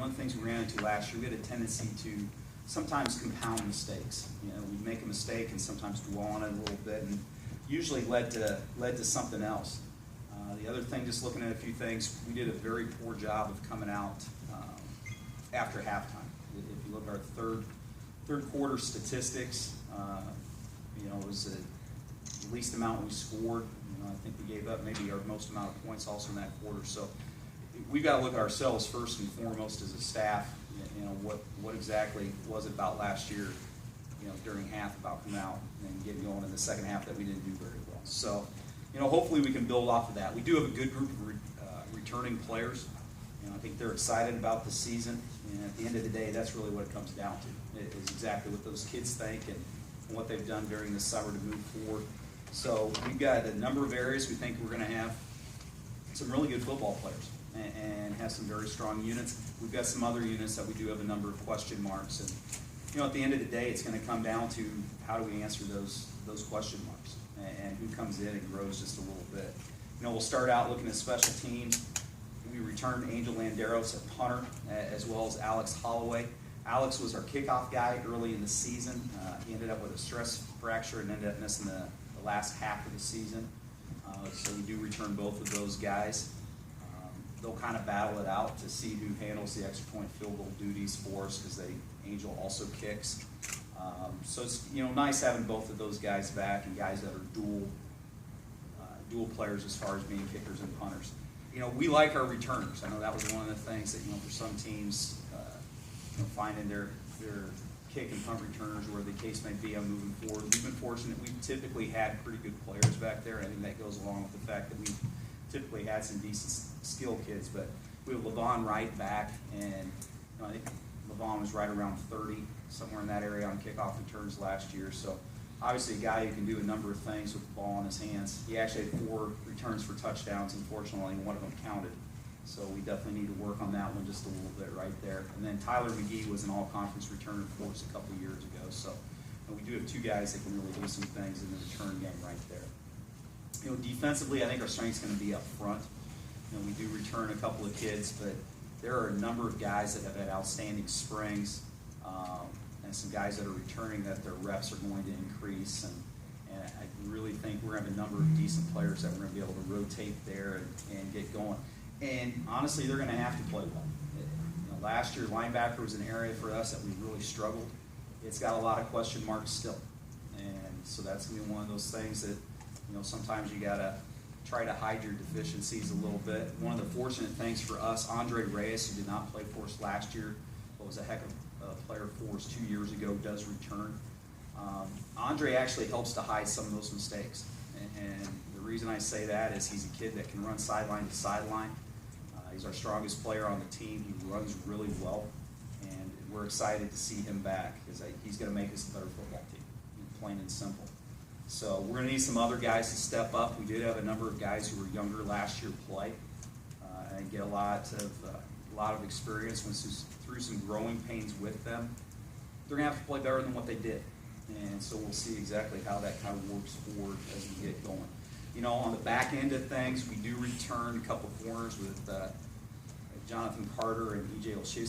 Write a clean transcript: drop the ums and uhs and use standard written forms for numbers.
one of the things we ran into last year, we had a tendency to sometimes compound mistakes. You know, we'd make a mistake and sometimes dwell on it a little bit, and usually led to something else. The other thing, just looking at a few things, we did a very poor job of coming out after halftime. If you look at our third quarter statistics, you know, it was the least amount we scored. You know, I think we gave up maybe our most amount of points also in that quarter. So we've got to look at ourselves first and foremost as a staff. You know, what exactly was it about last year, you know, during half about coming out and getting going in the second half that we didn't do very well. So, you know, hopefully we can build off of that. We do have a good group of returning players. You know, I think they're excited about the season, and at the end of the day, that's really what it comes down to. It is exactly what those kids think and what they've done during the summer to move forward. So we've got a number of areas we think we're going to have some really good football players and have some very strong units. We've got some other units that we do have a number of question marks, and you know, at the end of the day, it's going to come down to how do we answer those question marks and who comes in and grows just a little bit. You know, we'll start out looking at special teams. We returned Angel Landeros at punter, as well as Alex Holloway. Alex was our kickoff guy early in the season. He ended up with a stress fracture and ended up missing the last half of the season. So we do return both of those guys. They'll kind of battle it out to see who handles the extra point field goal duties for us, because Angel also kicks. So it's, you know, nice having both of those guys back, and guys that are dual players as far as being kickers and punters. You know, we like our returners. I know that was one of the things that, you know, for some teams, you know, finding their kick and punt returners, or where the case may be, on moving forward. We've been fortunate. We've typically had pretty good players back there. I think that goes along with the fact that we've typically had some decent skill kids. But we have LaVon Wright back, and you know, I think LaVon was right around 30, somewhere in that area on kickoff returns last year. So obviously a guy who can do a number of things with the ball in his hands. He actually had 4 returns for touchdowns. Unfortunately, one of them counted. So we definitely need to work on that one just a little bit right there. And then Tyler McGee was an all-conference returner for us a couple of years ago. So we do have 2 guys that can really do some things in the return game right there. You know, defensively, I think our strength's going to be up front. You know, we do return a couple of kids, but there are a number of guys that have had outstanding springs, and some guys that are returning that their reps are going to increase. And I really think we're going to have a number of decent players that we're going to be able to rotate there and get going. And honestly, they're going to have to play well. You know, last year, linebacker was an area for us that we really struggled. It's got a lot of question marks still. And so that's going to be one of those things that, you know, sometimes you got to try to hide your deficiencies a little bit. One of the fortunate things for us, Andre Reyes, who did not play for us last year, but was a heck of a player for us 2 years ago, does return. Andre actually helps to hide some of those mistakes. And the reason I say that is he's a kid that can run sideline to sideline. He's our strongest player on the team. He runs really well. And we're excited to see him back, because he's going to make us a better football team, plain and simple. So we're going to need some other guys to step up. We did have a number of guys who were younger last year play and get a lot of experience, went through some growing pains with them. They're going to have to play better than what they did. And so we'll see exactly how that kind of works forward as we get going. You know, on the back end of things, we do return a couple corners with Jonathan Carter and E.J. Olszewski.